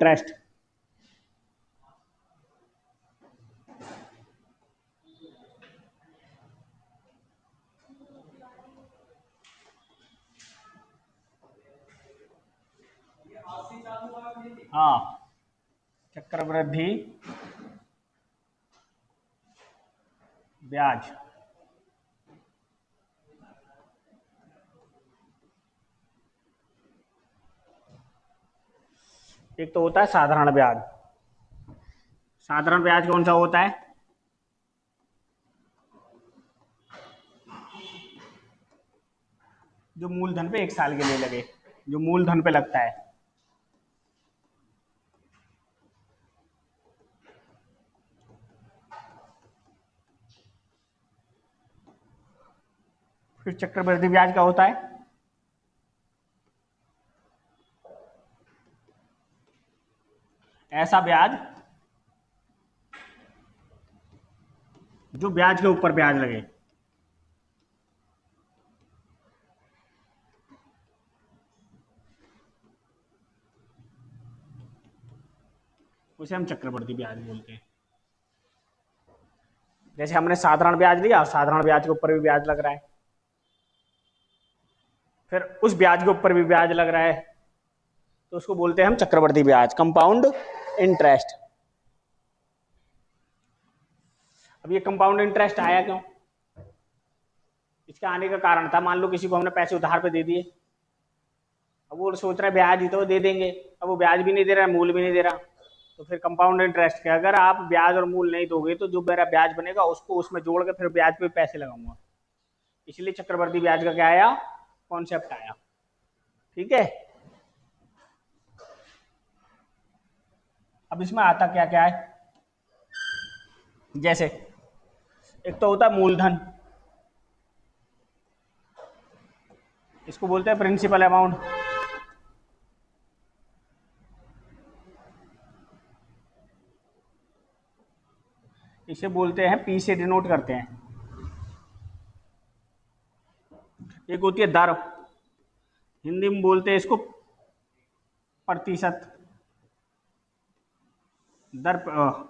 Interest. हाँ, चक्रवृद्धि ब्याज। एक तो होता है साधारण ब्याज। साधारण ब्याज कौन सा होता है? जो मूलधन पे 1 साल के लिए लगे, जो मूलधन पे लगता है। फिर चक्रवृद्धि ब्याज क्या होता है? ऐसा ब्याज जो ब्याज के ऊपर ब्याज लगे। उसे हम चक्रवृद्धि ब्याज बोलते हैं। जैसे हमने साधारण ब्याज लिया, साधारण ब्याज के ऊपर भी ब्याज लग रहा है, फिर उस ब्याज के ऊपर भी ब्याज लग रहा है, तो उसको बोलते हैं हम चक्रवृद्धि ब्याज, कंपाउंड इंटरेस्ट। अब ये कंपाउंड इंटरेस्ट आया क्यों? इसके आने का कारण था, मान लो किसी को हमने पैसे उधार पे दे दिए, अब वो सोच रहा है ब्याज ही तो दे देंगे, अब वो ब्याज भी नहीं दे रहा, मूल भी नहीं दे रहा, तो फिर कंपाउंड इंटरेस्ट के अगर आप ब्याज और मूल नहीं दोगे तो जो मेरा ब्याज बनेगा उसको उसमें जोड़ के फिर ब्याज पे पैसे लगाऊंगा। इसलिए चक्रवृद्धि ब्याज का क्या आया, कॉन्सेप्ट आया। ठीक है, अब इसमें आता क्या क्या है? जैसे एक तो होता है मूलधन, इसको बोलते हैं प्रिंसिपल अमाउंट। इसे बोलते हैं, पी से डिनोट करते हैं। एक होती है दर, हिंदी में बोलते हैं इसको प्रतिशत। दर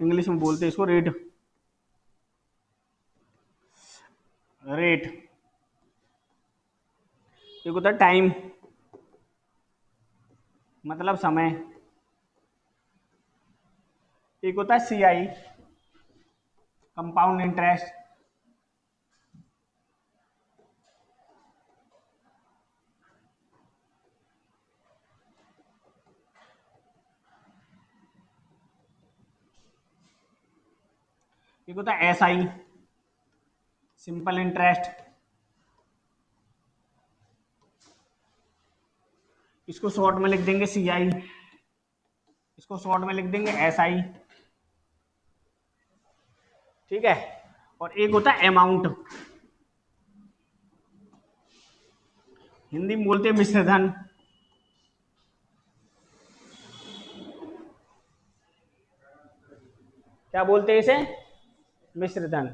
इंग्लिश में बोलते हैं इसको रेट। रेट। एक होता है टाइम, मतलब समय। एक होता है सीआई, कंपाउंड इंटरेस्ट। एक होता है एसआई, सिंपल इंटरेस्ट। इसको शॉर्ट में लिख देंगे सीआई, इसको शॉर्ट में लिख देंगे एसआई। ठीक है, और एक होता है अमाउंट, हिंदी में बोलते हैं मिश्रधन। क्या बोलते हैं इसे? मिश्रधन।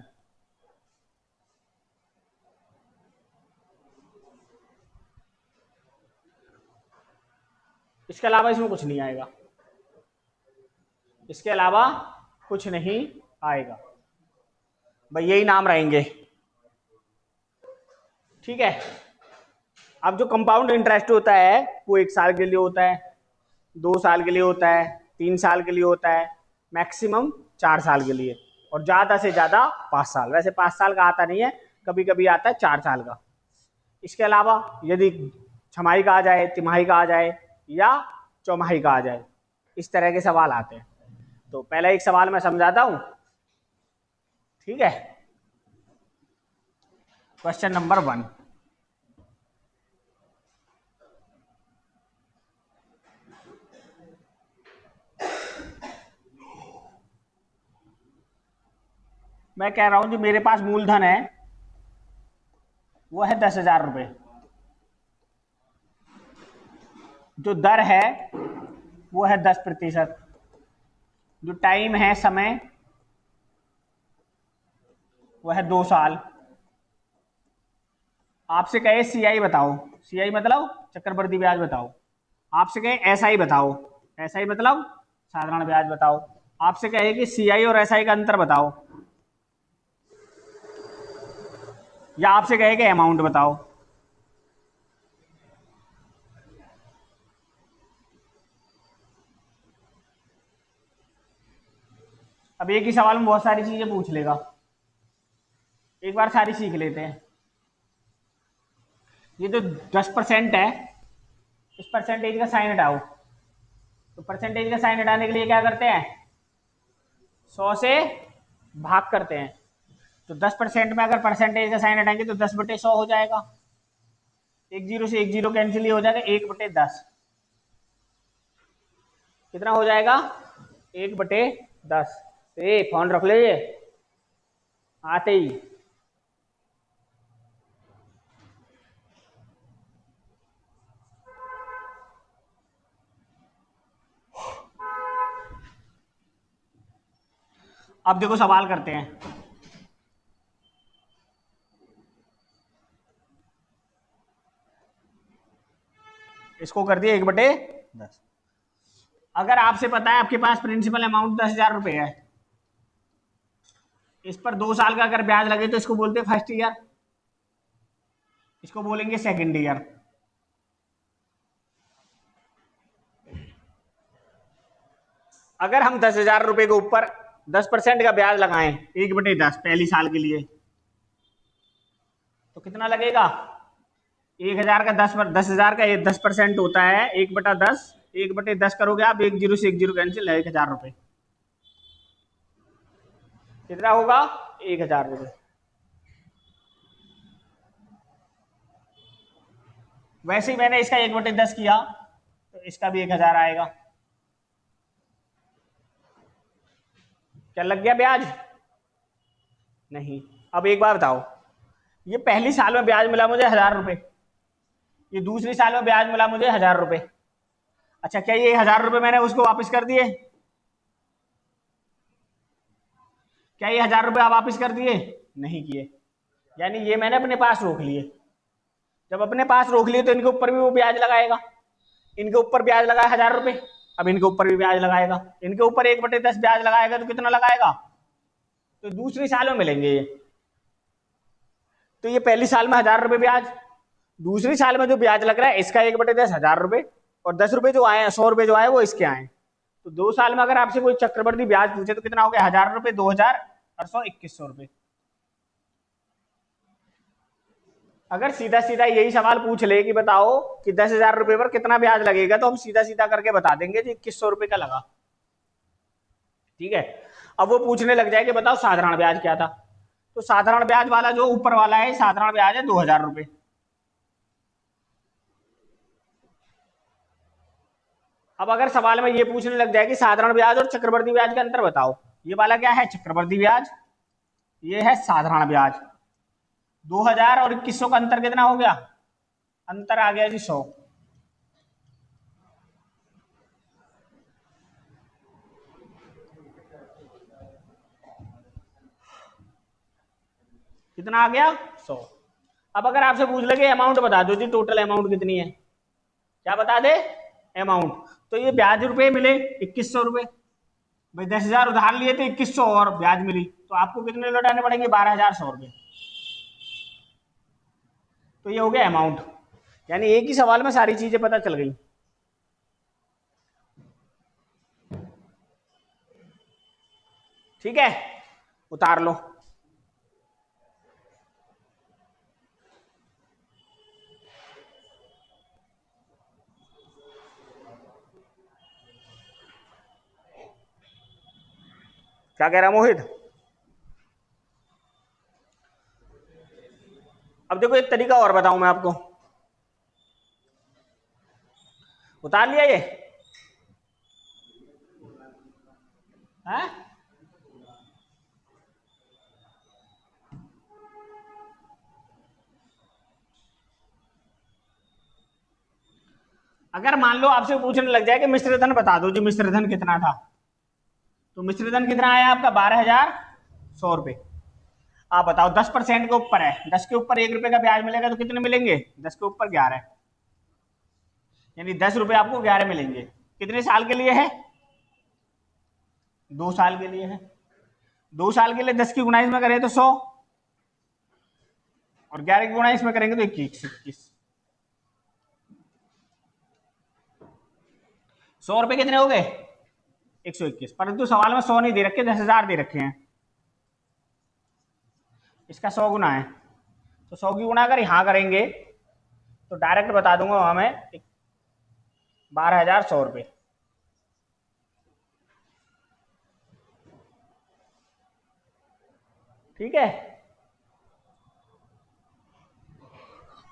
इसके अलावा इसमें कुछ नहीं आएगा, इसके अलावा कुछ नहीं आएगा, भाई यही नाम रहेंगे। ठीक है, अब जो कंपाउंड इंटरेस्ट होता है वो 1 साल के लिए होता है, 2 साल के लिए होता है, 3 साल के लिए होता है, मैक्सिमम 4 साल के लिए, और ज्यादा से ज्यादा 5 साल। वैसे 5 साल का आता नहीं है, कभी कभी आता है 4 साल का। इसके अलावा यदि छमाही का आ जाए, तिमाही का आ जाए, या चौमाही का आ जाए, इस तरह के सवाल आते हैं। तो पहला एक सवाल मैं समझाता हूं। ठीक है, क्वेश्चन नंबर 1। मैं कह रहा हूं जो मेरे पास मूलधन है वो है 10,000 रुपए, जो दर है वो है 10%, जो टाइम है, समय, वो है 2 साल। आपसे कहे सीआई बताओ, सीआई मतलब चक्रवृद्धि ब्याज बताओ, आपसे कहे एसआई बताओ, एसआई मतलब साधारण ब्याज बताओ। आपसे कहे कि सीआई और एसआई का अंतर बताओ, या आपसे कहे कि अमाउंट बताओ। अब एक ही सवाल में बहुत सारी चीजें पूछ लेगा, एक बार सारी सीख लेते हैं। ये जो 10% है, इस परसेंटेज का साइन हटाओ। तो परसेंटेज का साइन हटाने के लिए क्या करते हैं, 100 से भाग करते हैं। तो 10% में अगर परसेंटेज का साइन हटाएंगे तो 10/100 हो जाएगा। एक जीरो से एक जीरो कैंसिल ही हो जाएगा, 1/10 कितना हो जाएगा, 1/10। फोन रख लीजिए आते ही। अब देखो सवाल करते हैं। इसको कर दिया 1/10। अगर आपसे पता है आपके पास प्रिंसिपल अमाउंट 10,000 रुपए है, इस पर 2 साल का अगर ब्याज लगे तो इसको बोलते हैं फर्स्ट ईयर, इसको बोलेंगे सेकेंड ईयर। अगर हम 10,000 रुपए के ऊपर 10% का ब्याज लगाएं 1/10 पहली साल के लिए, तो कितना लगेगा, 1,000 का 10,000 का 10% होता है 1/10। 1/10 करोगे आप, एक जीरो से एक जीरो कैंसिल, 1,000 रुपए कितना होगा, 1,000 रुपए। वैसे ही मैंने इसका 1/10 किया तो इसका भी 1,000 आएगा। क्या लग गया ब्याज, नहीं। अब एक बार बताओ, ये पहली साल में ब्याज मिला मुझे 1,000 रुपए, ये दूसरी साल में ब्याज मिला मुझे 1,000 रुपए। अच्छा, क्या ये 1,000 रुपए मैंने उसको वापस कर दिए, क्या ये 1,000 रुपए आप वापस कर दिए, नहीं किए। यानी ये मैंने अपने पास रोक लिए। जब अपने पास रोक लिए तो इनके ऊपर भी वो ब्याज लगाएगा। इनके ऊपर ब्याज लगाया 1,000 रुपए, अब इनके ऊपर भी ब्याज लगाएगा। इनके ऊपर 1/10 ब्याज लगाएगा तो कितना लगाएगा, तो दूसरी साल में मिलेंगे ये। तो ये पहली साल में 1,000 रुपए ब्याज, दूसरी साल में जो ब्याज लग रहा है इसका 1/10 1,000 रुपए, और 10 रुपए जो आए, 100 रुपए जो आए वो इसके आए। तो 2 साल में अगर आपसे कोई चक्रवर्ती ब्याज पूछे तो कितना हो गया, 1,000 रुपए, 2,000 और 100, 2,100 रुपए। अगर सीधा सीधा यही सवाल पूछ ले कि बताओ कि 10,000 रुपए पर कितना ब्याज लगेगा, तो हम सीधा सीधा करके बता देंगे कि 2,100 रुपए का लगा। ठीक है, अब वो पूछने लग जाए कि बताओ साधारण ब्याज क्या था, तो साधारण ब्याज वाला जो ऊपर वाला है, साधारण ब्याज है 2,000 रुपए। अब अगर सवाल में ये पूछने लग जाए कि साधारण ब्याज और चक्रवर्ती ब्याज का अंतर बताओ, ये वाला क्या है, चक्रवर्ती ब्याज, ये है साधारण ब्याज। 2,000 और 2,100 का अंतर कितना हो गया, अंतर आ गया जी 100। कितना आ गया, 100। अब अगर आपसे पूछ लगे अमाउंट बता दो जी, टोटल अमाउंट कितनी है, क्या बता दे, अमाउंट। तो ये ब्याज रुपए मिले 2,100 रुपए, भाई 10,000 उधार लिए थे, 2,100 और ब्याज मिली, तो आपको कितने लौटाने पड़ेंगे, 12,100 रुपए। तो ये हो गया अमाउंट। यानी एक ही सवाल में सारी चीजें पता चल गई। ठीक है, उतार लो। क्या कह रहा मोहित, अब देखो एक तरीका और बताऊं मैं आपको, उतार लिया ये है? अगर मान लो आपसे पूछने लग जाए कि मिश्र धन बता दो जी, मिश्र धन कितना था, तो मिश्र धन कितना आया आपका, 12,100 रुपए। आप बताओ 10% के ऊपर है, 10 के ऊपर 1 रुपए का ब्याज मिलेगा तो कितने मिलेंगे, 10 के ऊपर 11, यानी 10 रुपए आपको 11 मिलेंगे। कितने साल के लिए है, 2 साल के लिए है। 2 साल के लिए 10 की गुणाइश में करें तो 100, और 11 की गुणाइश में करेंगे तो 21। 100 रुपए कितने हो गए? 121। परंतु सवाल में 100 नहीं दे रखे, 10,000 दे रखे हैं। इसका 100 गुना है, तो 100 की गुना अगर यहां करेंगे तो डायरेक्ट बता दूंगा हमें 12,100 रुपये। ठीक है,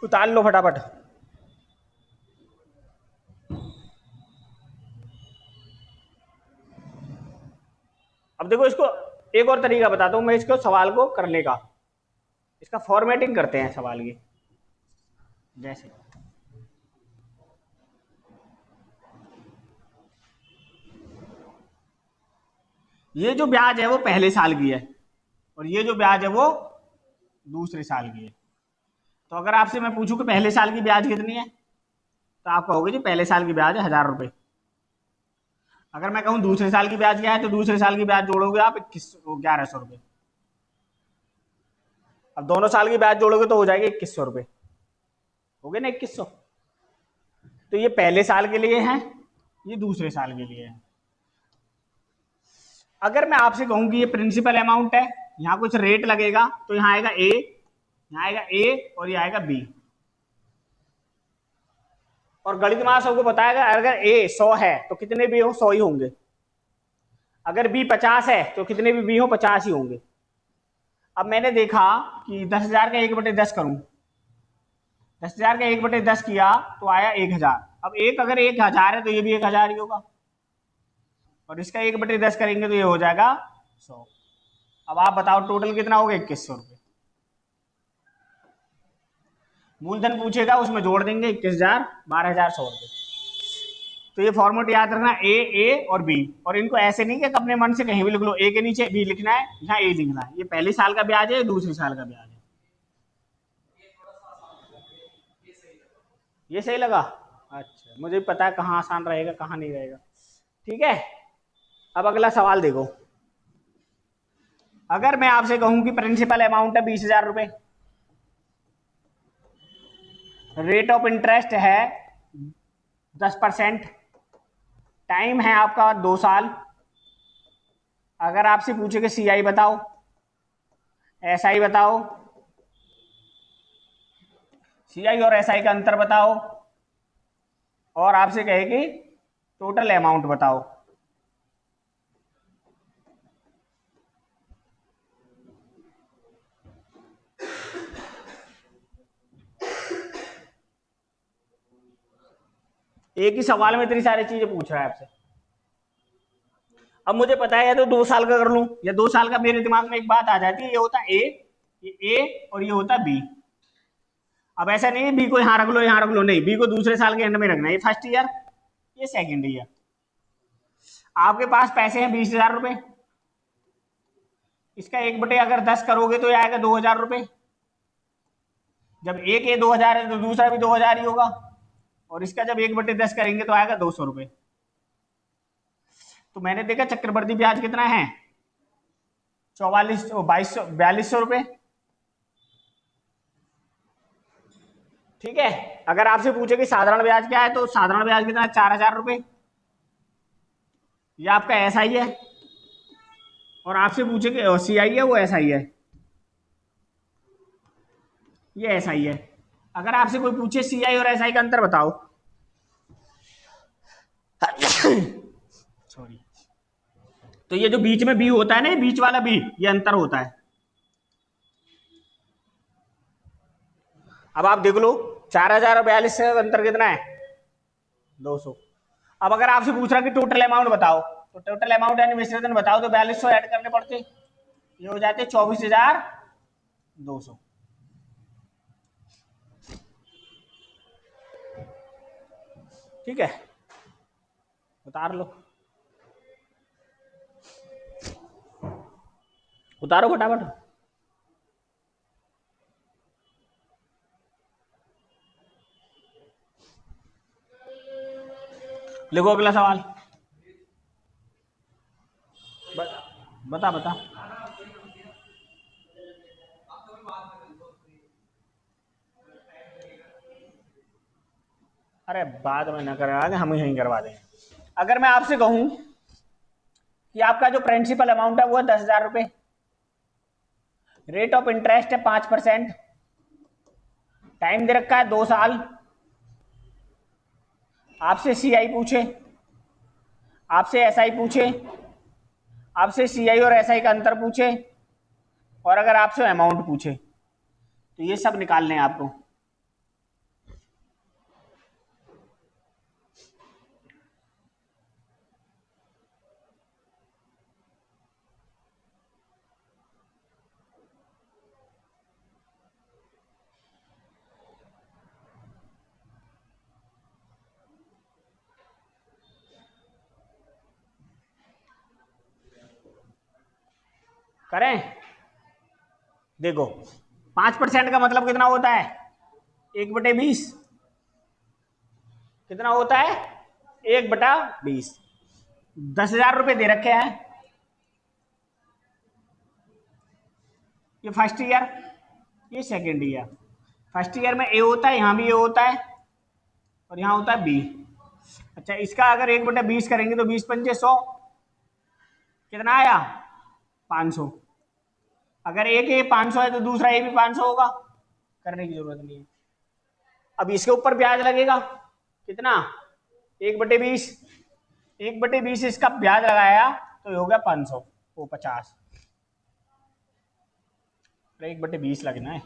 उतार लो फटाफट। अब देखो, इसको एक और तरीका बताता हूं मैं इसको सवाल को करने का। इसका फॉर्मेटिंग करते हैं सवाल की। जैसे ये जो ब्याज है वो पहले साल की है, और ये जो ब्याज है वो दूसरे साल की है। तो अगर आपसे मैं पूछूं कि पहले साल की ब्याज कितनी है, तो आप कहोगे जी पहले साल की ब्याज है 1,000 रुपये। अगर मैं कहूं दूसरे साल की ब्याज क्या है, तो दूसरे साल की ब्याज जोड़ोगे आप 1100 रुपये। अब दोनों साल की ब्याज जोड़ोगे तो हो जाएगी 2,100 रुपये। हो गए ना 2,100। तो ये पहले साल के लिए है, ये दूसरे साल के लिए है। अगर मैं आपसे कहूं कि ये प्रिंसिपल अमाउंट है, यहां कुछ रेट लगेगा, तो यहां आएगा ए, यहां आएगा ए, और ये आएगा बी। और गणित में सबको बताएगा अगर ए 100 है तो कितने बी हो? 100 ही होंगे। अगर बी 50 है तो कितने भी बी हो? 50 ही होंगे। अब मैंने देखा कि 10,000 का 1/10 करूं, 10,000 का 1/10 किया तो आया 1,000। अब एक अगर 1,000 है तो ये भी 1,000 ही होगा, और इसका 1/10 करेंगे तो ये हो जाएगा 100। अब आप बताओ टोटल कितना हो गया? 2,100 रुपये। मूलधन पूछेगा उसमें जोड़ देंगे 21,000, 12,100 रुपये। तो ये फॉर्मूला याद रखना, ए और बी। और इनको ऐसे नहीं कि अपने मन से कहीं भी लिख लो, ए के नीचे बी लिखना है, यहाँ ए लिखना है। ये पहले साल का ब्याज है, दूसरे साल का ब्याज है। ये सही लगा? अच्छा, मुझे पता है कहाँ आसान रहेगा कहाँ नहीं रहेगा। ठीक है, अब अगला सवाल देखो। अगर मैं आपसे कहूं कि प्रिंसिपल अमाउंट है 20,000 रुपये, रेट ऑफ इंटरेस्ट है 10%, टाइम है आपका 2 साल। अगर आपसे पूछे कि सी आई बताओ, एस आई बताओ, सी आई और एस आई का अंतर बताओ, और आपसे कहे कि टोटल अमाउंट बताओ, एक ही सवाल में इतनी सारी चीजें पूछ रहा है आपसे। अब मुझे पता है या तो 2 साल का कर लूं, या 2 साल का मेरे दिमाग में एक बात आ जाती है, ये होता ए, ये ए और ये होता बी। अब ऐसा नहीं है बी को यहां रख लो यहां रख लो, नहीं, बी को दूसरे साल के एंड में रखना है। ये फर्स्ट ईयर, ये सेकेंड ईयर। आपके पास पैसे हैं 20,000 रुपये, इसका 1/10 अगर 10 करोगे तो ये आएगा 2,000 रुपये। जब एक ए 2,000 है तो दूसरा भी 2,000 ही होगा, और इसका जब 1/10 करेंगे तो आएगा 200 रुपये। तो मैंने देखा चक्रवर्ती ब्याज कितना है, 4200 ठीक है। अगर आपसे पूछे कि साधारण ब्याज क्या है, तो साधारण ब्याज कितना है? 4,000 रुपये। ये आपका एस आई है, और आपसे पूछे कि सी आई है, वो एस आई है, ये एस आई है। अगर आपसे कोई पूछे सी आई और एस आई का अंतर बताओ, सॉरी, तो ये जो बीच में बी होता है ना, बीच वाला बी, ये अंतर होता है। अब आप देख लो 4,000 और 42 से अंतर कितना है? 200। अब अगर आपसे पूछ रहा कि टोटल अमाउंट बताओ, तो टोटल अमाउंट यानी मिश्रधन बताओ, तो 4200 ऐड करने पड़ते, ये हो जाते 24,200। ठीक है, उतार लो, उतारो फटाफट। लिखो अगला सवाल। बता बता। अरे बाद में ना करवा दें, हम यहीं करवा दें। अगर मैं आपसे कहूं कि आपका जो प्रिंसिपल अमाउंट है वो है 10,000 रुपये, रेट ऑफ इंटरेस्ट है 5%, टाइम दे रखा है 2 साल, आपसे सीआई पूछे, आपसे एसआई पूछे, आपसे सीआई और एसआई का अंतर पूछे, और अगर आपसे अमाउंट पूछे, तो ये सब निकालने हैं आपको। करें? देखो 5% का मतलब कितना होता है? 1/20 कितना होता है? 1/20। 10,000 रुपये दे रखे हैं, ये फर्स्ट ईयर, ये सेकेंड ईयर। फर्स्ट ईयर में ए होता है, यहाँ भी ए होता है, और यहाँ होता है बी। अच्छा, इसका अगर 1/20 करेंगे तो 20×5 = 100, कितना आया? 500। अगर एक ए 500 है तो दूसरा ए भी 500 होगा, करने की जरूरत नहीं है। अब इसके ऊपर ब्याज लगेगा कितना? 1/20, 1/20 इसका ब्याज लगाया तो ये हो गया 500, वो 50, 1/20 लगना है।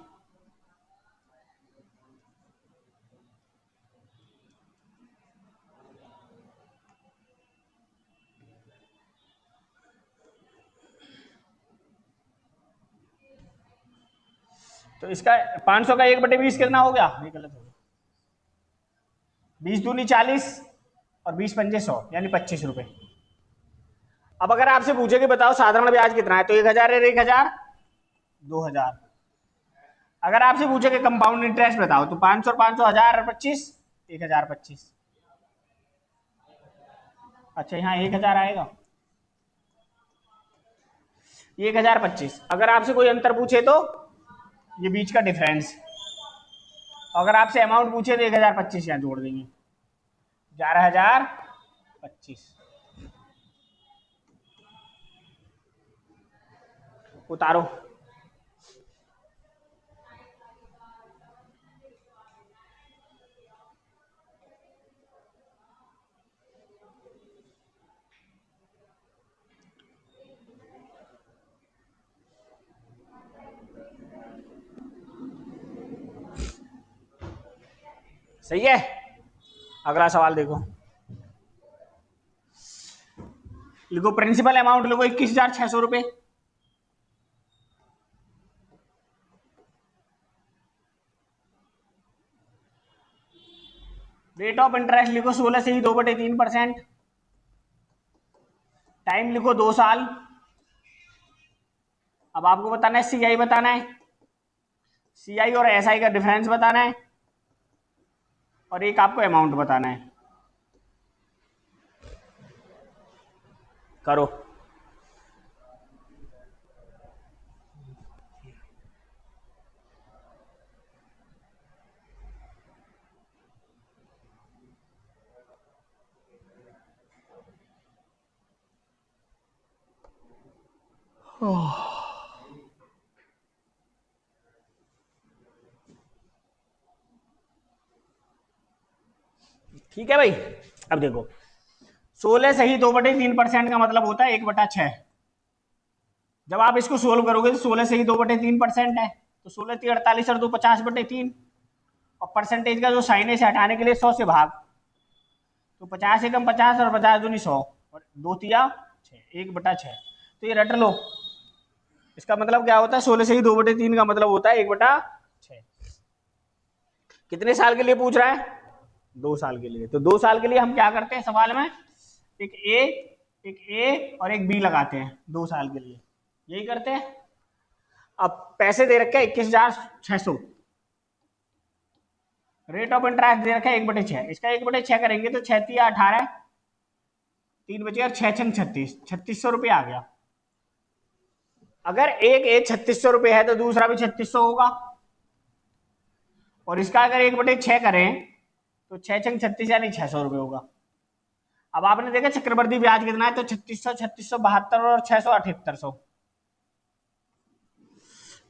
तो इसका 500 का 1/20 कितना हो गया? ये गलत हो गया। 20 दूनी 40 और 20×5 100, यानी 25 रुपए। अब अगर आपसे पूछे कि बताओ साधारण ब्याज कितना है, तो 1,000 है, 1,000, 2,000। अगर आपसे पूछे कि कंपाउंड इंटरेस्ट बताओ, तो 500 500 1000 25, 1,025। अच्छा, यहाँ 1,000 आएगा, 1,025। अगर आपसे कोई अंतर पूछे तो ये बीच का डिफरेंस, अगर आपसे अमाउंट पूछे तो 1,025 यहाँ जोड़ देंगे, 11,025। उतारो। सही है। अगला सवाल देखो, लिखो प्रिंसिपल अमाउंट, लिखो 21,600 रुपए। रेट ऑफ इंटरेस्ट लिखो 16 से ही 2/3%, टाइम लिखो 2 साल। अब आपको बताना है सीआई बताना है, सीआई और एसआई का डिफरेंस बताना है, और एक आपको अमाउंट बताना है। करो। ठीक है भाई। अब देखो 16 सही 2/3% का मतलब होता है 1/6। जब आप इसको सोल्व करोगे तो 16 सही 2/3% है, तो 16 × 48 और 2 50/3, और परसेंटेज का जो साइन है इसे हटाने के लिए 100 से भाग, तो 50 एकम 50 और 50 दूनी 100, और 2 तिया 6, 1/6। तो ये रट लो, इसका मतलब क्या होता है? 16 से ही 2/3 का मतलब होता है 1/6। कितने साल के लिए पूछ रहा है? 2 साल के लिए। तो 2 साल के लिए हम क्या करते हैं सवाल में? एक ए और एक बी लगाते हैं 2 साल के लिए, यही करते हैं। अब पैसे दे रखे 21,600, रेट ऑफ इंटरेस्ट दे रखा है 1/6, इसका 1/6 करेंगे तो 6 × 18, 3 बचे और 6 × 36, 3600 रुपये आ गया। अगर एक एज 3600 रुपये है तो दूसरा भी 3600 होगा, और इसका अगर 1/6 करें तो 6 छंग 36 यानी 600 रुपये होगा। अब आपने देखा चक्रवर्ती ब्याज कितना है, तो 3600, 3672 और 600 7800।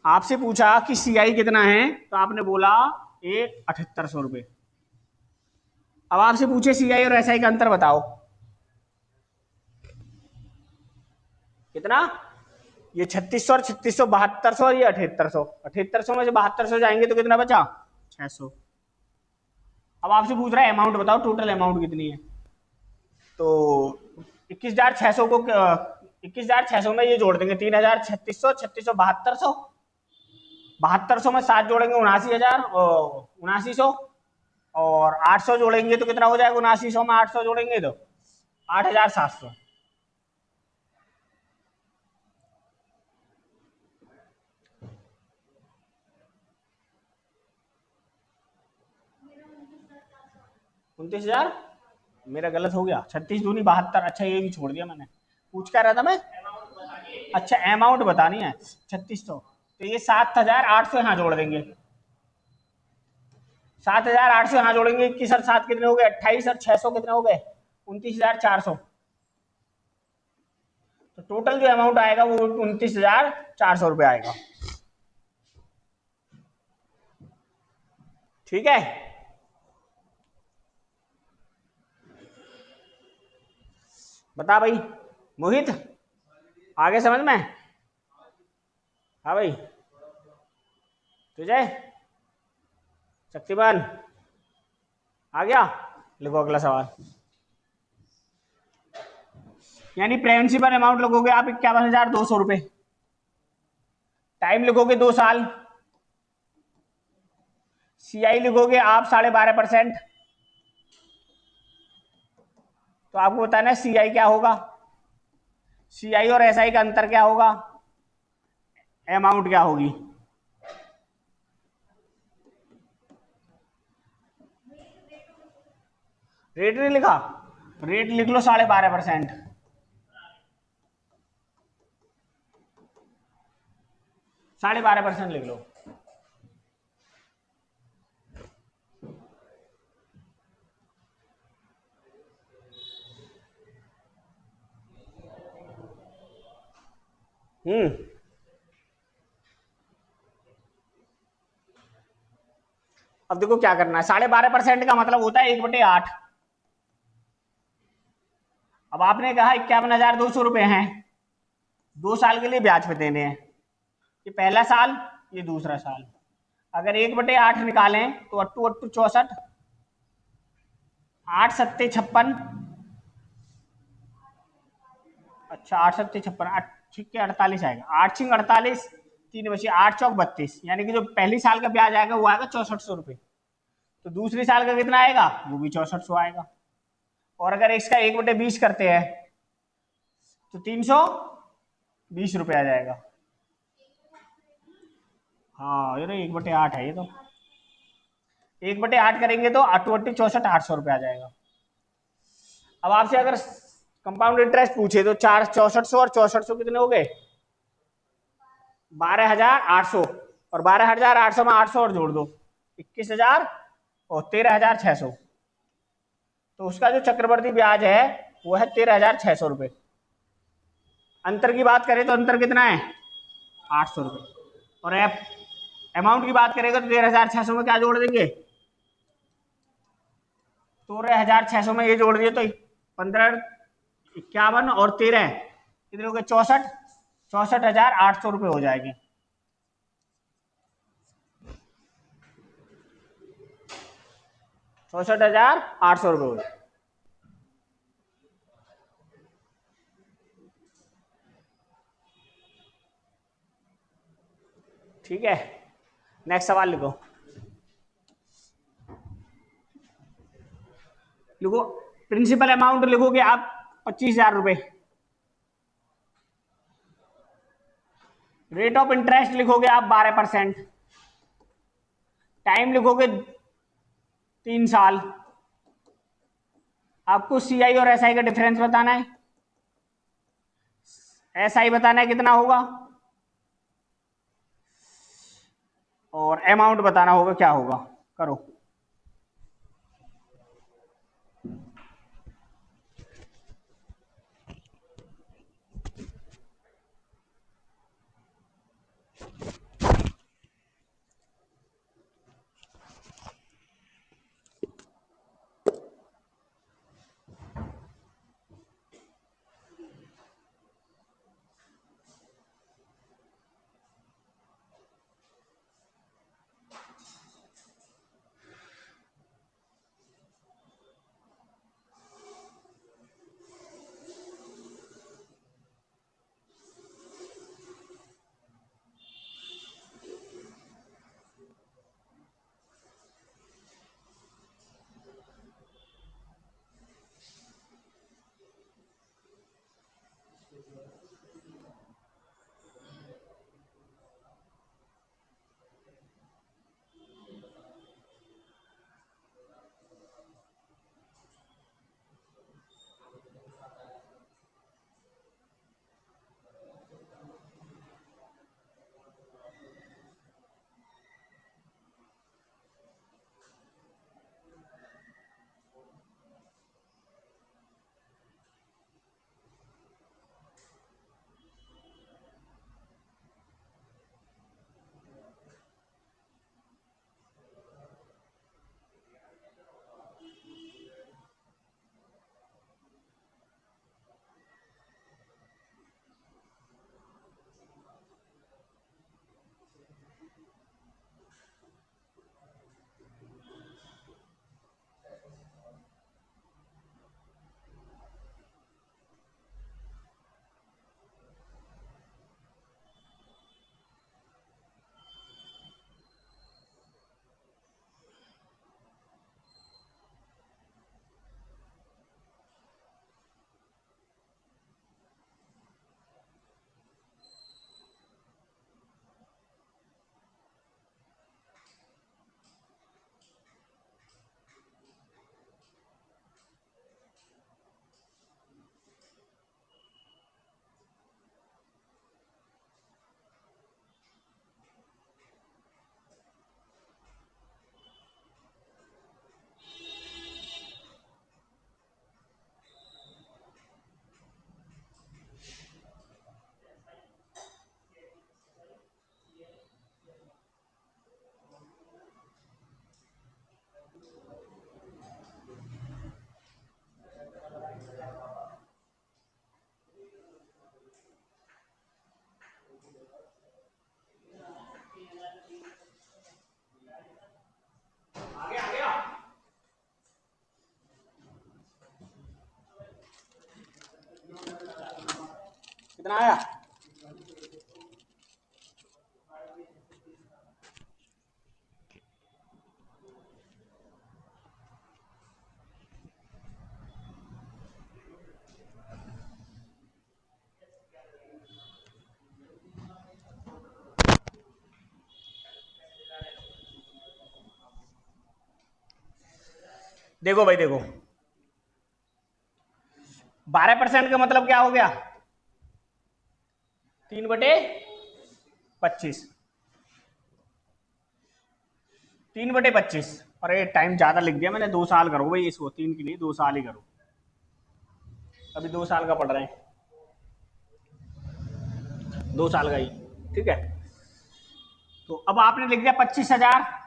आपसे पूछा कि सीआई कितना है, तो आपने बोला ये 7800 रुपये। अब आपसे पूछे सीआई और एसआई का अंतर बताओ कितना, ये 3600 और 3600, 7200 और ये 7800। 7800 में से 7200 जाएंगे तो कितना बचा, 600। अब आपसे पूछ रहा है अमाउंट बताओ, टोटल अमाउंट कितनी है, तो 21,600 को 21,600 में ये जोड़ देंगे 3,3600, 3600, 7200, 7200 में 7 जोड़ेंगे 79,000, 7900, और 800 जोड़ेंगे तो कितना हो जाएगा, 7900 में 800 जोड़ेंगे तो 8,700। उनतीस हजार मेरा गलत हो गया, 36 दूनी 72। अच्छा ये भी छोड़ दिया मैंने, पूछ क्या रहा था मैं, अच्छा अमाउंट बतानी है 3600, तो ये 7,800 यहाँ जोड़ देंगे, 7,800 यहाँ जोड़ेंगे, 21 और 7 कितने हो गए, 28 और 600 कितने हो गए, 29,400। तो टोटल जो अमाउंट आएगा वो 29,400 रुपये आएगा। ठीक है, बता भाई मोहित, आगे समझ में, हाँ भाई तुझे, शक्तिमान आ गया, लिखो अगला सवाल। यानी प्रिंसिपल अमाउंट लिखोगे आप 51,200 रुपये, टाइम लिखोगे 2 साल, सीआई लिखोगे आप 12.5%। तो आपको बताना है सीआई क्या होगा, सीआई और एसआई का अंतर क्या होगा, अमाउंट क्या होगी। रेट नहीं लिखा, रेट लिख लो 12.5%, 12.5% लिख लो। अब देखो क्या करना है, 12.5% का मतलब होता है 1/8। अब आपने कहा 51,200 रुपये हैं, 2 साल के लिए ब्याज पे देने हैं, ये पहला साल ये दूसरा साल। अगर 1/8 निकालें तो अट्टू अट्टू 64, 8 सत्ते 56, अच्छा 8 सत्ते 56, 48 आएगा, 8 छिंग 48, 3 बचे 8 चौक 32, यानी कि जो पहली साल का ब्याज आएगा वो आएगा 6400 रुपये। तो दूसरी साल का कितना आएगा, वो भी 6400 आएगा। और अगर इसका 1/20 करते हैं तो 320 रुपये आ जाएगा। हाँ ये ना 1/8 है, ये तो 1/8 करेंगे तो 8 8 64 800 रुपये आ जाएगा। अब आपसे अगर कंपाउंड इंटरेस्ट पूछे तो 6400 और 6400 कितने हो गए, 12,800, और 12,800 में 800 और जोड़ दो 21,000 और 13,600। तो उसका जो चक्रवर्ती ब्याज है वो है 13,600 रुपये। अंतर की बात करें तो अंतर कितना है, 800 रुपये। और अमाउंट की बात करेगा तो 13,600 में क्या जोड़ देंगे, 13,600 में ये जोड़ दिए तो 15, 51 और 13 कितने हो गए, 64, 64,800 रुपये हो जाएंगे। ₹64,800 हो जाए। ठीक है, नेक्स्ट सवाल लिखो, लिखो प्रिंसिपल अमाउंट लिखोगे आप 25,000 रुपये, रेट ऑफ इंटरेस्ट लिखोगे आप 12%, टाइम लिखोगे 3 साल, आपको सीआई और एसआई का डिफरेंस बताना है, एसआई बताना है कितना होगा, और अमाउंट बताना होगा क्या होगा, करो। कितना आया? देखो भाई देखो, 12% का मतलब क्या हो गया? 3/25। 3/25। अरे टाइम ज्यादा लिख दिया मैंने, 2 साल करो भाई इसको, 3 की नहीं 2 साल ही करो, अभी 2 साल का पढ़ रहे हैं, 2 साल का ही, ठीक है। तो अब आपने लिख दिया 25,000,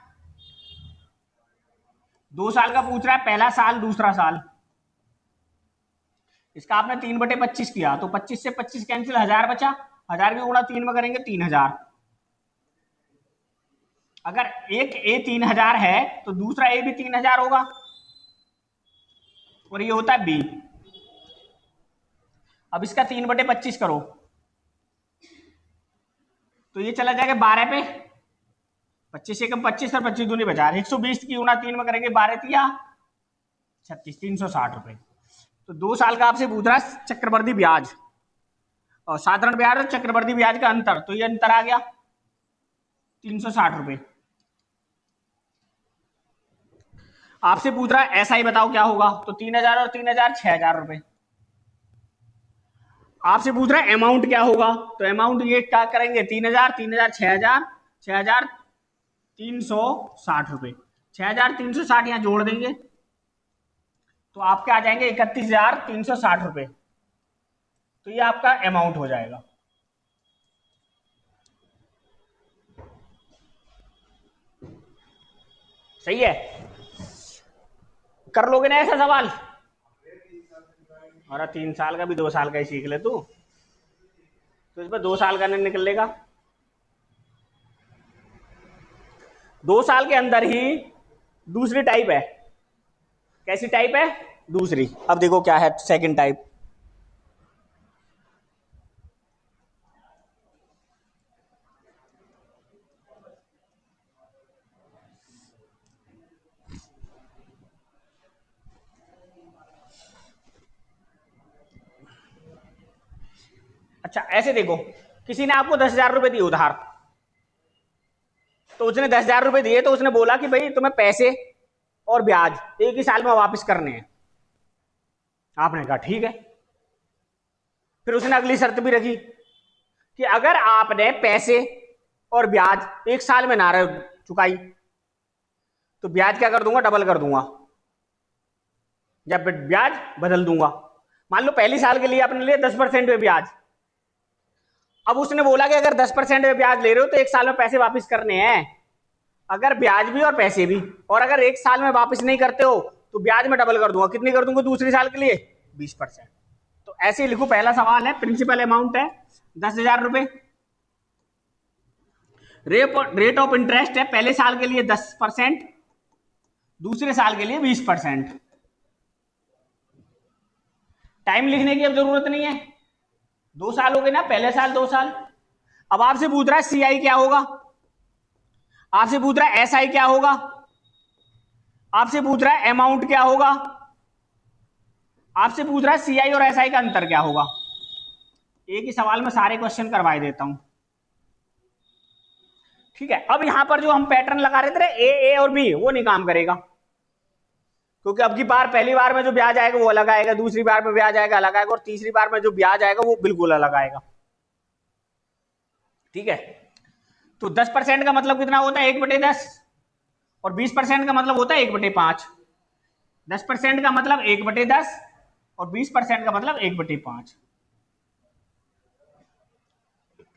2 साल का पूछ रहा है, पहला साल दूसरा साल, इसका आपने 3/25 किया तो 25 से 25 कैंसिल, 1000 बचा, 1000 के गुणा 3 में करेंगे 3000। अगर एक ए 3000 है तो दूसरा ए भी 3000 होगा, और ये होता है बी। अब इसका 3/25 करो तो ये चला जाएगा 12 पे, 25 एकम 25 और 25 दूनी बचा, 120 की गुणा 3 में करेंगे 12 तिया 36, 360 रुपए। तो 2 साल का आपसे पूछ रहा है चक्रवर्ती ब्याज और साधारण ब्याज और चक्रवर्ती ब्याज का अंतर, तो ये अंतर आ गया 360 रुपए। आपसे पूछ रहा है ऐसा ही बताओ क्या होगा, तो 3000 और 3000 6000 रुपए। आपसे पूछ रहा है अमाउंट क्या होगा, तो अमाउंट ये क्या करेंगे, 3000 3000 6000 6000 360 रुपये, 6,360 यहाँ जोड़ देंगे तो आपके आ जाएंगे 31,360 रुपये। तो ये आपका अमाउंट हो जाएगा। सही है, कर लोगे ना ऐसा सवाल? और 3 साल का भी 2 साल का ही सीख ले तू, तो इसमें 2 साल का नहीं निकलेगा। 2 साल के अंदर ही दूसरी टाइप है। कैसी टाइप है? दूसरी। अब देखो क्या है सेकंड टाइप। अच्छा ऐसे देखो, किसी ने आपको 10,000 रुपए दिए उधार, तो उसने 10,000 रुपए दिए, तो उसने बोला कि भाई तुम्हें पैसे और ब्याज एक ही साल में वापस करने हैं। आपने कहा ठीक है। फिर उसने अगली शर्त भी रखी कि अगर आपने पैसे और ब्याज एक साल में ना रहे चुकाई तो ब्याज क्या कर दूंगा? डबल कर दूंगा, या ब्याज बदल दूंगा। मान लो पहली साल के लिए आपने लिया 10% में ब्याज। अब उसने बोला कि अगर 10% में ब्याज ले रहे हो तो एक साल में पैसे वापस करने हैं। अगर ब्याज भी और पैसे भी, और अगर एक साल में वापस नहीं करते हो तो ब्याज में डबल कर दूंगा। कितनी कर दूंगा दूसरी साल के लिए? 20%। तो ऐसे ही लिखो, पहला सवाल है, प्रिंसिपल अमाउंट है 10,000 रुपए, रेट ऑफ इंटरेस्ट है पहले साल के लिए 10%, दूसरे साल के लिए 20%। टाइम लिखने की अब जरूरत नहीं है, 2 साल हो गए ना, पहले साल 2 साल। अब आपसे पूछ रहा है सीआई क्या होगा, आपसे पूछ रहा है एसआई क्या होगा, आपसे पूछ रहा है अमाउंट क्या होगा, आपसे पूछ रहा है सीआई और एसआई का अंतर क्या होगा। एक ही सवाल में सारे क्वेश्चन करवाई देता हूं। ठीक है, अब यहां पर जो हम पैटर्न लगा रहे थे ए और बी, वो नहीं काम करेगा, क्योंकि अब की बार पहली बार में जो ब्याज आएगा वो अलग आएगा, दूसरी बार में ब्याज आएगा अलग आएगा, और तीसरी बार में जो ब्याज आएगा वो बिल्कुल अलग आएगा। ठीक है, तो 10% का मतलब कितना होता है? 1/10, और 20% का मतलब होता है 1/5। 10% का मतलब 1/10 और 20% का मतलब 1/5।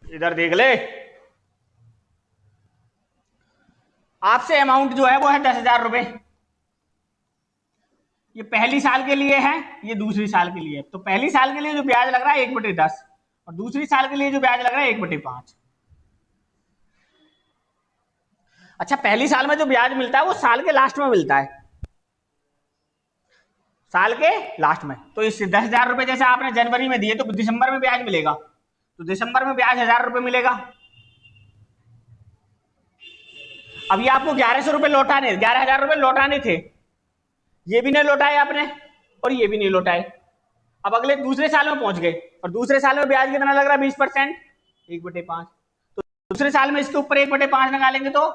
इधर देख ले, आपसे अमाउंट जो है वो है 10,000 रुपए। ये पहली साल के लिए है, ये दूसरी साल के लिए है। तो पहली साल के लिए जो ब्याज लग रहा है 1/10, और दूसरी साल के लिए जो ब्याज लग रहा है 1/5। अच्छा, पहली साल में जो ब्याज मिलता है वो साल के लास्ट में मिलता है, साल के लास्ट में। तो इस 10,000 रुपए जैसे आपने जनवरी में दिए तो दिसंबर में ब्याज मिलेगा, तो दिसंबर में ब्याज 1,000 रुपए मिलेगा। अब ये आपको 1,100 रुपए लौटाने, 11,000 रुपए लौटाने थे, ये भी नहीं लौटाए आपने और ये भी नहीं लौटाए। अब अगले दूसरे साल में पहुंच गए, और दूसरे साल में ब्याज कितना लग रहा है? 20%, 1/5। तो दूसरे साल में इसके ऊपर 1/5 निकालेंगे तो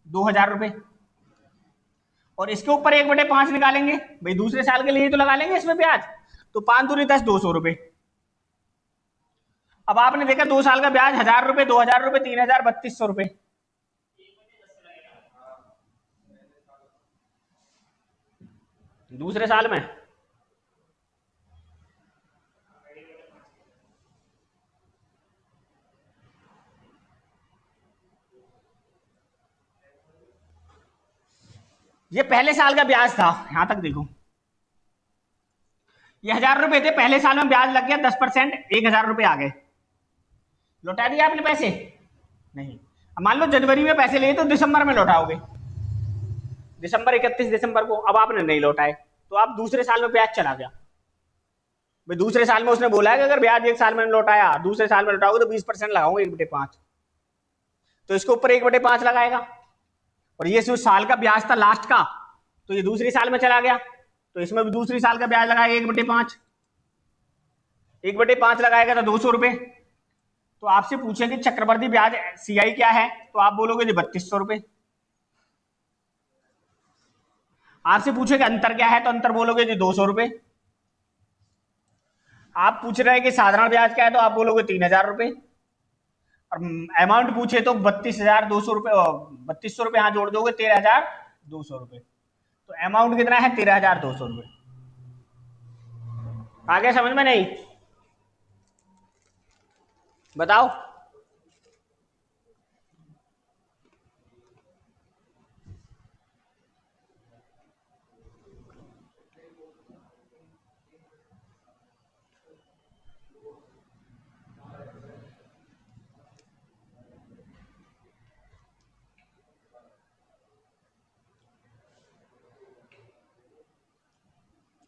2,000 रुपए, और इसके ऊपर 1/5 निकालेंगे, भाई दूसरे साल के लिए तो लगा लेंगे इसमें ब्याज, तो 5 दूनी 10, 200 रुपए। अब आपने देखा 2 साल का ब्याज 1,000 रुपए, 2,000 रुपए, 3,000, 3,200 रुपए। दूसरे साल में ये पहले साल का ब्याज था, यहां तक देखो, ये 1,000 रुपए थे, पहले साल में ब्याज लग गया 10%, 1,000 रुपए आ गए। लौटा दिया आपने पैसे? नहीं। अब मान लो जनवरी में पैसे लिए तो दिसंबर में लौटाओगे, दिसंबर 31 दिसंबर को। अब आपने नहीं लौटाए तो आप दूसरे साल में ब्याज चला गया। भाई दूसरे साल में उसने बोला है कि अगर ब्याज एक साल में लौटाया, दूसरे साल में लौटाओगे तो 20% लगाऊंगा 1/5, तो इसके ऊपर 1/5 लगाएगा। और ये जो साल का ब्याज था लास्ट का, तो ये दूसरी साल में चला गया, तो इसमें भी दूसरी साल का ब्याज लगाएगा 1/5, 1/5 लगाएगा तो 200 रुपए। तो आपसे पूछेंगे चक्रवर्ती ब्याज सीआई क्या है, तो आप बोलोगे जी 3,200 रुपए। आपसे पूछेगा अंतर क्या है, तो अंतर बोलोगे जी 200 रुपए। आप पूछ रहे हैं कि साधारण ब्याज क्या है, तो आप बोलोगे 3,000 रुपए। और अमाउंट पूछे तो 32,200 रुपये, 3200 रुपये यहाँ जोड़ दोगे 13,200 रुपये। तो अमाउंट कितना है? 13,200 रुपये। आगे समझ में नहीं? बताओ।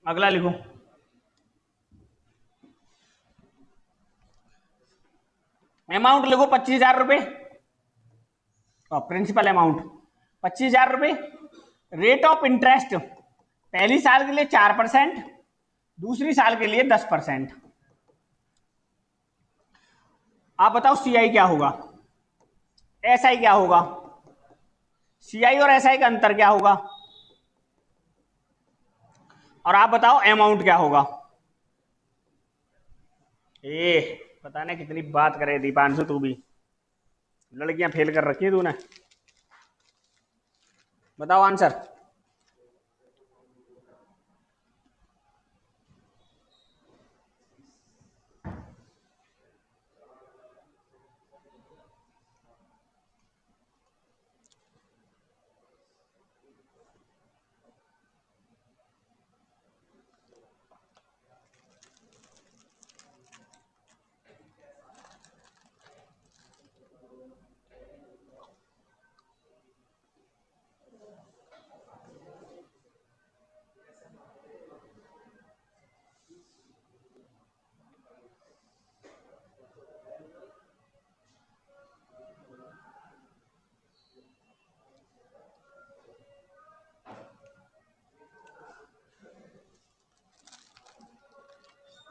अगला लिखो। अमाउंट लिखो 25,000 रुपये, और प्रिंसिपल अमाउंट 25,000 रुपये। रेट ऑफ इंटरेस्ट पहली साल के लिए 4%, दूसरी साल के लिए 10%। आप बताओ सीआई क्या होगा, एसआई क्या होगा? सीआई और एसआई का अंतर क्या होगा? और आप बताओ अमाउंट क्या होगा? पता नहीं कितनी बात करे दीपांशु, तू भी लड़कियां फेल कर रखी है तूने। बताओ आंसर।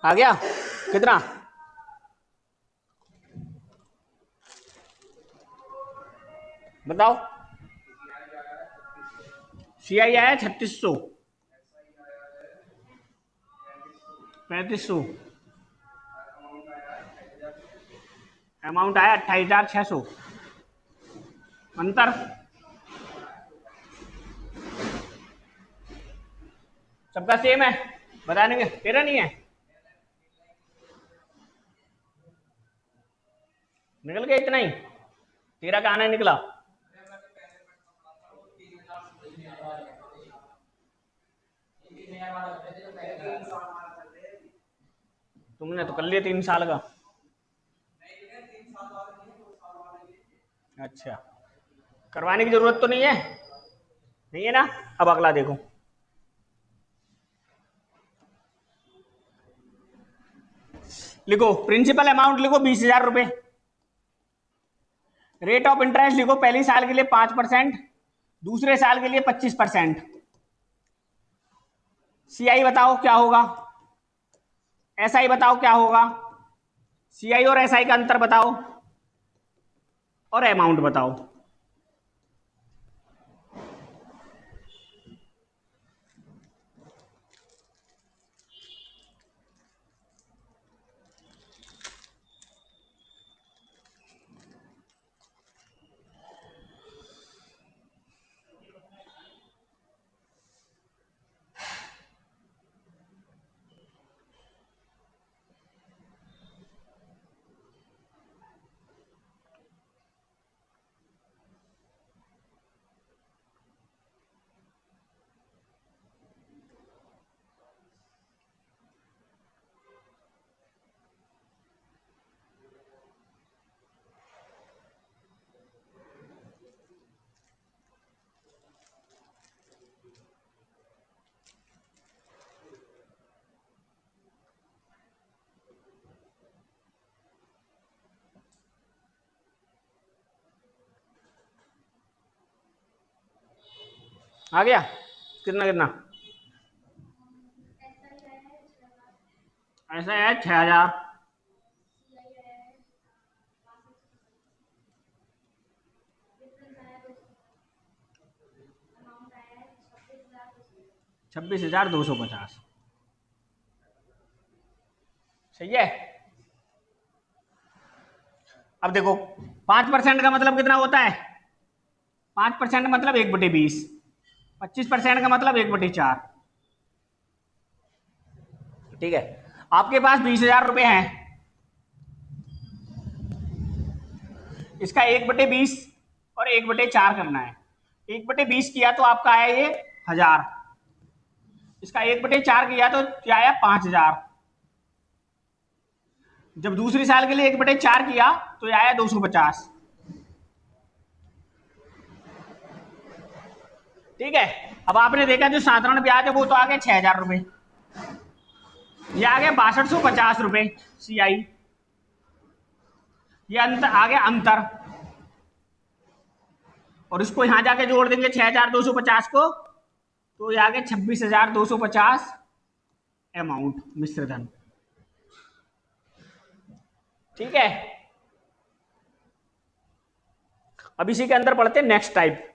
आ गया कितना? बताओ। सीआई आया 3600, 3500, अमाउंट आया 28,600। अंतर सबका सेम है, बताने के। तेरा नहीं है? निकल गया इतना ही? तेरा कहाँ नहीं निकला? तुमने तो कर लिया 3 साल का। अच्छा, करवाने की जरूरत तो नहीं है? नहीं है ना? अब अगला देखो। लिखो प्रिंसिपल अमाउंट, लिखो 20,000 रुपये। रेट ऑफ इंटरेस्ट लिखो पहली साल के लिए 5%, दूसरे साल के लिए 25%। सीआई बताओ क्या होगा, एसआई बताओ क्या होगा, सीआई और एसआई का अंतर बताओ, और अमाउंट बताओ। आ गया कितना कितना? ऐसा है 6,000, ₹26,250। सही है। अब देखो 5% का मतलब कितना होता है? 5% मतलब 1/20। 25% का मतलब 1/4। ठीक है, आपके पास 20,000 रुपए हैं, इसका 1/20 और 1/4 करना है। 1/20 किया तो आपका आया ये 1000, इसका 1/4 किया तो क्या आया 5000। जब दूसरी साल के लिए 1/4 किया तो ये आया 250। ठीक है, अब आपने देखा जो साधारण ब्याज है वो तो आ गया 6,000 रुपए, ये आ गया 6250 रुपए CI, ये अंतर आ गया अंतर, और इसको यहां जाके जोड़ देंगे 6,250 को, तो ये आ गया 26,250 अमाउंट मिश्र धन। ठीक है, अब इसी के अंदर पढ़ते हैं नेक्स्ट टाइप।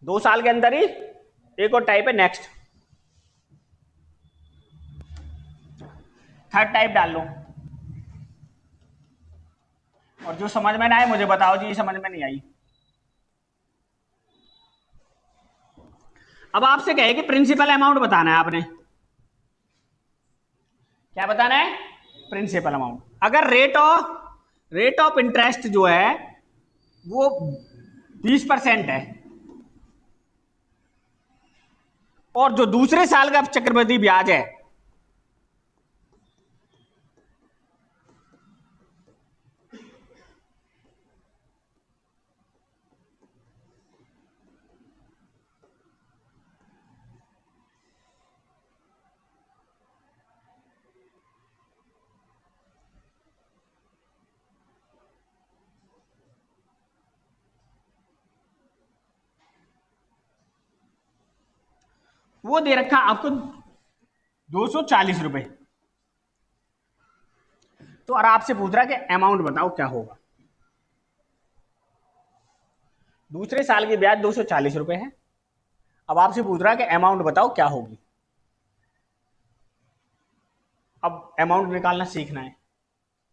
2 साल के अंदर ही एक और टाइप है नेक्स्ट। थर्ड टाइप डाल लो, और जो समझ में ना आए मुझे बताओ जी, ये समझ में नहीं आई। अब आपसे कहे कि प्रिंसिपल अमाउंट बताना है आपने, क्या बताना है? Principal amount. अगर रेट ऑफ इंटरेस्ट जो है वो 20% है, और जो दूसरे साल का चक्रवृद्धि ब्याज है वो दे रखा आपको 240 रुपए, तो और आपसे पूछ रहा कि अमाउंट बताओ क्या होगा। दूसरे साल की ब्याज 240 रुपए है, अब आपसे पूछ रहा कि अमाउंट बताओ क्या होगी। अब अमाउंट निकालना सीखना है,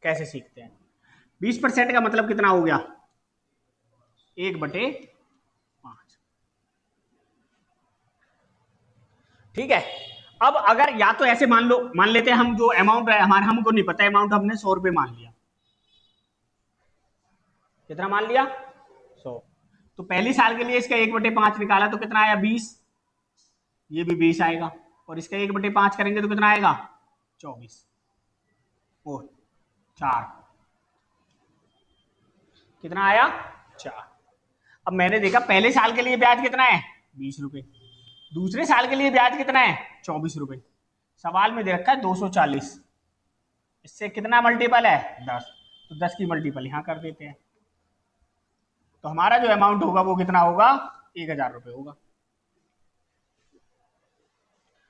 कैसे सीखते हैं? 20% का मतलब कितना हो गया? 1/5। ठीक है, अब अगर या तो ऐसे मान लेते हैं हम, जो अमाउंट है हमारे, हमको नहीं पता अमाउंट, हमने 100 रुपए मान लिया। कितना मान लिया? 100। तो पहली साल के लिए इसका 1/5 निकाला तो कितना आया? 20। ये भी 20 आएगा, और इसका 1/5 करेंगे तो कितना आएगा? 24 और 4, कितना आया? 4। अब मैंने देखा पहले साल के लिए ब्याज कितना है? 20 रुपए। दूसरे साल के लिए ब्याज कितना है? 24 रुपए। सवाल में दे रखा है 240, इससे कितना मल्टीपल है? 10, तो 10 की मल्टीपल यहां कर देते हैं, तो हमारा जो अमाउंट होगा वो कितना होगा? 1,000 रुपए होगा।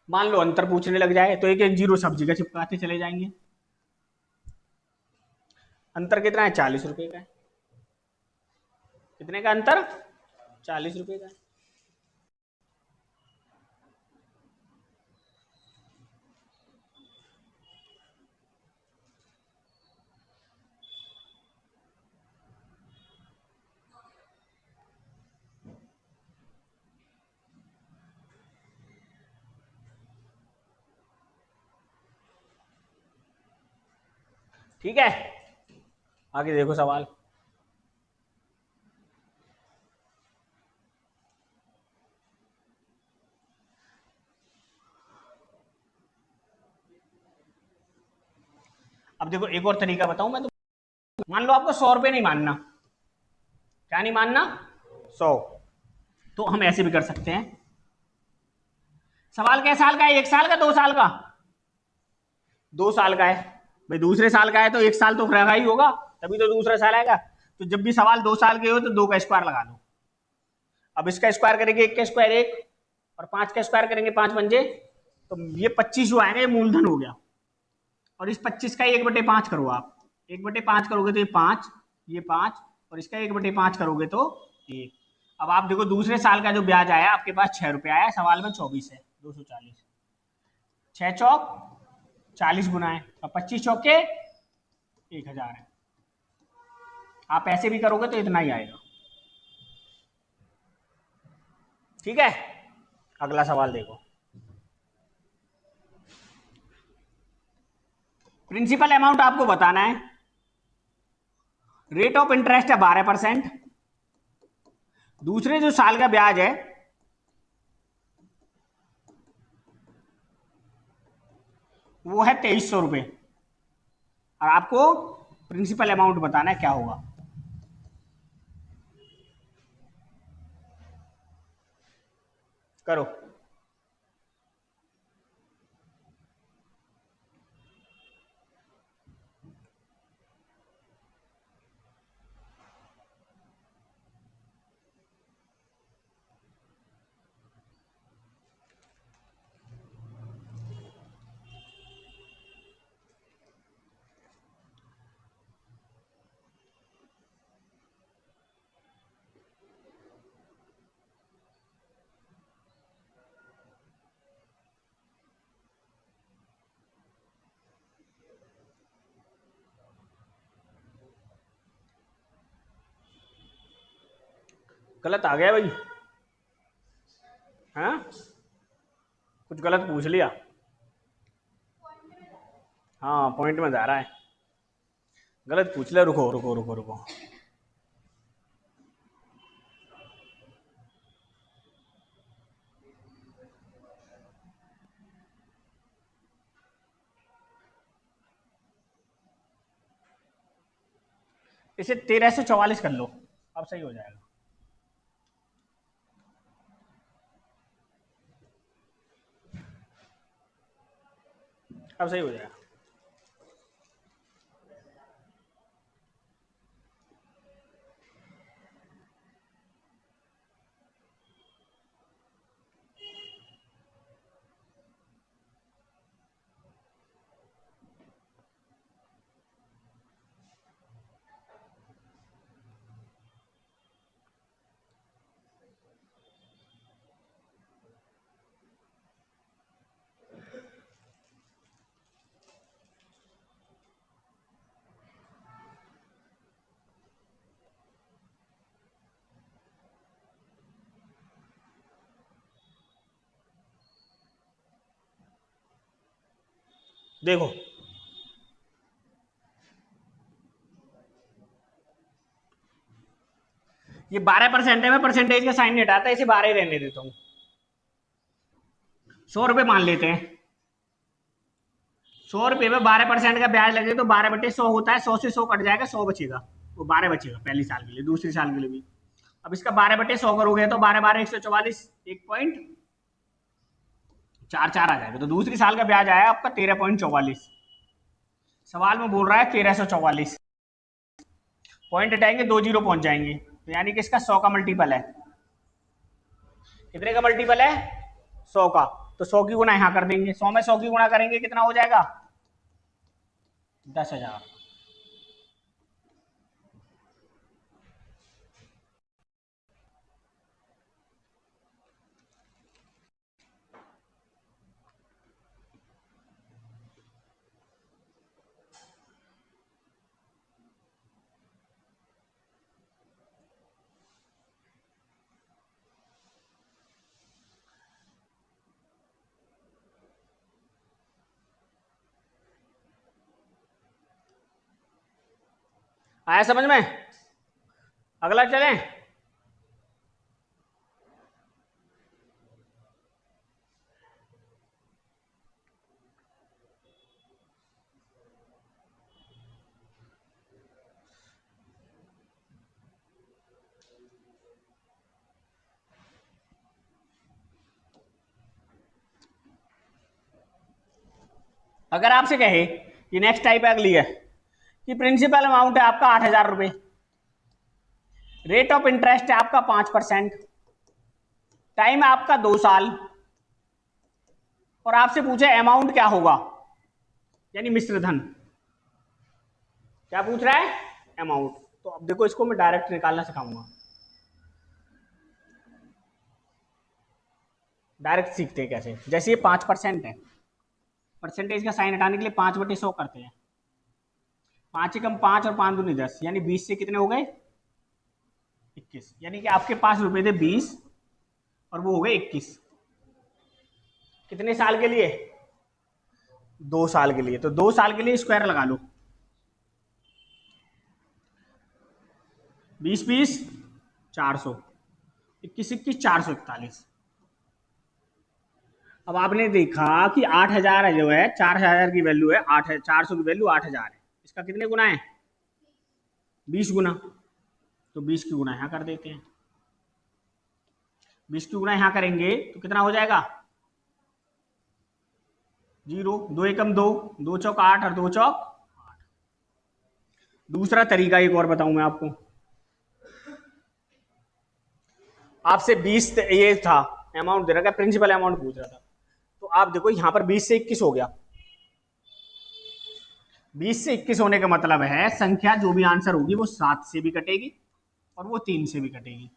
मान लो अंतर पूछने लग जाए तो एक एक जीरो सब जगह चिपकाते चले जाएंगे। अंतर कितना है? 40 रुपए का है। कितने का अंतर? 40 रुपए का है। ठीक है, आगे देखो सवाल। अब देखो एक और तरीका बताऊं मैं, तो मान लो आपको 100 रुपए नहीं मानना। क्या नहीं मानना? 100। तो हम ऐसे भी कर सकते हैं। सवाल कैसे साल का है? 1 साल का, 2 साल का? 2 साल का है भाई। दूसरे साल का है तो 1 साल तो रहेगा ही होगा, तभी तो दूसरा साल आएगा। तो जब भी सवाल 2 साल के हो तो 2 का स्क्वायर लगा दो। अब इसका स्क्वायर करेंगे 1 का स्क्वायर 1, और 5 का स्क्वायर करेंगे 5 पंजे, तो ये 25 जो आएगा ये मूलधन हो गया। और इस 25 का 1/5 करो आप, 1/5 करोगे तो ये 5, ये 5, और इसका 1/5 करोगे तो 1। अब आप देखो दूसरे साल का जो ब्याज आया आपके पास 6 रुपए आया, सवाल में 24 है, 240। 6 चौक 40 गुना है, और 25 चौके 1,000 है। आप ऐसे भी करोगे तो इतना ही आएगा। ठीक है, अगला सवाल देखो। प्रिंसिपल अमाउंट आपको बताना है, रेट ऑफ इंटरेस्ट है 12%, दूसरे जो साल का ब्याज है वो है 2300 रुपये, और आपको प्रिंसिपल अमाउंट बताना है क्या होगा। करो। गलत आ गया भाई, हाँ कुछ गलत पूछ लिया। हाँ पॉइंट में जा रहा है, गलत पूछ लिया। रुको रुको रुको रुको, इसे 1344 कर लो, अब सही हो जाएगा। अब सही हो जाएगा। देखो ये 12% है, मैं परसेंटेज का साइन नहीं हटाता, इसे 12 ही रहने देता हूँ। 100 रुपये मान लेते हैं, 100 रुपये में 12% का ब्याज लगे तो 12/100 होता है, 100 से 100 कट जाएगा, 100 बचेगा, वो 12 बचेगा पहली साल के लिए, दूसरी साल के लिए भी। अब इसका 12/100 करोगे तो 12×12 144, 1.44 आ जाएगा, तो दूसरी साल का ब्याज आया आपका 13.44। सवाल में बोल रहा है 1344, पॉइंट हटाएंगे 2 जीरो पहुंच जाएंगे, तो यानी कि इसका 100 का मल्टीपल है। कितने का मल्टीपल है? 100 का, तो 100 की गुना यहां कर देंगे, 100 में 100 की गुना करेंगे कितना हो जाएगा? 10,000। आया समझ में? अगला चलें। अगर आपसे कहे कि नेक्स्ट टाइप अगली है कि प्रिंसिपल अमाउंट है आपका 8,000 रुपये, रेट ऑफ इंटरेस्ट है आपका 5%, टाइम है आपका 2 साल, और आपसे पूछे अमाउंट क्या होगा, यानी मिश्र धन क्या पूछ रहा है? अमाउंट। तो अब देखो इसको मैं डायरेक्ट निकालना सिखाऊंगा, डायरेक्ट सीखते हैं कैसे। जैसे ये 5% है, परसेंटेज का साइन हटाने के लिए 5/100 करते हैं, 5 एकम 5 और 5 दूनी 10, यानी 20 से कितने हो गए 21, यानी कि आपके पास रुपए थे 20 और वो हो गए 21। कितने साल के लिए? 2 साल के लिए। तो 2 साल के लिए स्क्वायर लगा लो, 20 20 400, 21 21 441। अब आपने देखा कि 8000 है जो है, 4000 की वैल्यू है, 8 400 की वैल्यू 8000 है, इसका कितने गुना है? 20 गुना। तो 20 की गुना यहां कर देते हैं, 20 की गुना यहां करेंगे तो कितना हो जाएगा? 0, 2 एकम 2, 2 चौक 8 और 2 चौक 8। दूसरा तरीका एक और बताऊं मैं आपको। आपसे 20 ये था अमाउंट दे रखा है, प्रिंसिपल अमाउंट पूछ रहा था, तो आप देखो यहां पर 20 से 21 हो गया। 20 से 21 होने का मतलब है संख्या जो भी आंसर होगी वो 7 से भी कटेगी और वो 3 से भी कटेगी,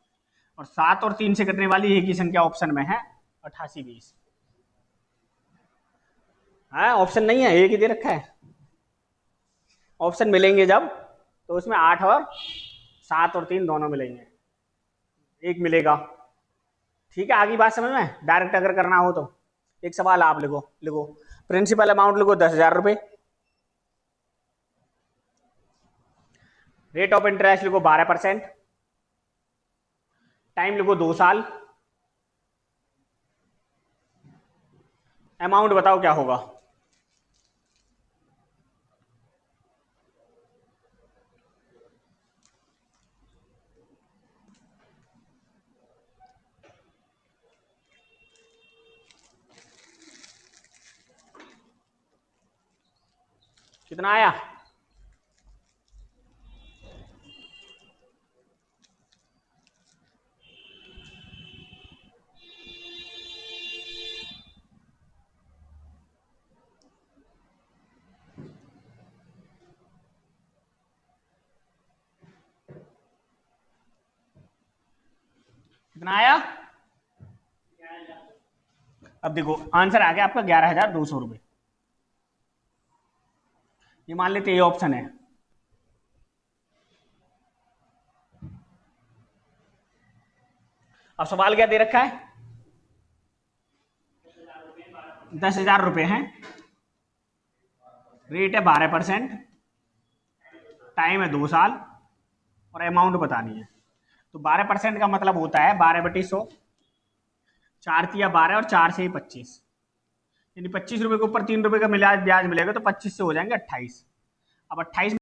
और 7 और 3 से कटने वाली एक ही संख्या ऑप्शन में है, 88 20। हाँ, ऑप्शन नहीं है, एक ही दे रखा है। ऑप्शन मिलेंगे जब, तो उसमें 8 और 7 और 3 दोनों मिलेंगे, एक मिलेगा। ठीक है, आगे बात समझ में? डायरेक्ट अगर करना हो तो एक सवाल आप लिखो, प्रिंसिपल अमाउंट लिखो 10,000 रुपए, रेट ऑफ इंटरेस्ट लिखो 12%, टाइम लिखो 2 साल, अमाउंट बताओ क्या होगा? कितना आया? कितना आया? अब देखो आंसर आ गया आपका 11,200 रुपए। ये मान लेते ये ऑप्शन है। अब सवाल क्या दे रखा है? 10,000 रुपए हैं, रेट है 12%, टाइम है 2 साल और अमाउंट बतानी है। तो 12% का मतलब होता है 12/100, 4 तिया 12 और 4 से ही 25, यानी 25 रुपए के ऊपर 3 रुपए का मिला ब्याज मिलेगा, तो 25 से हो जाएंगे 28। अब 28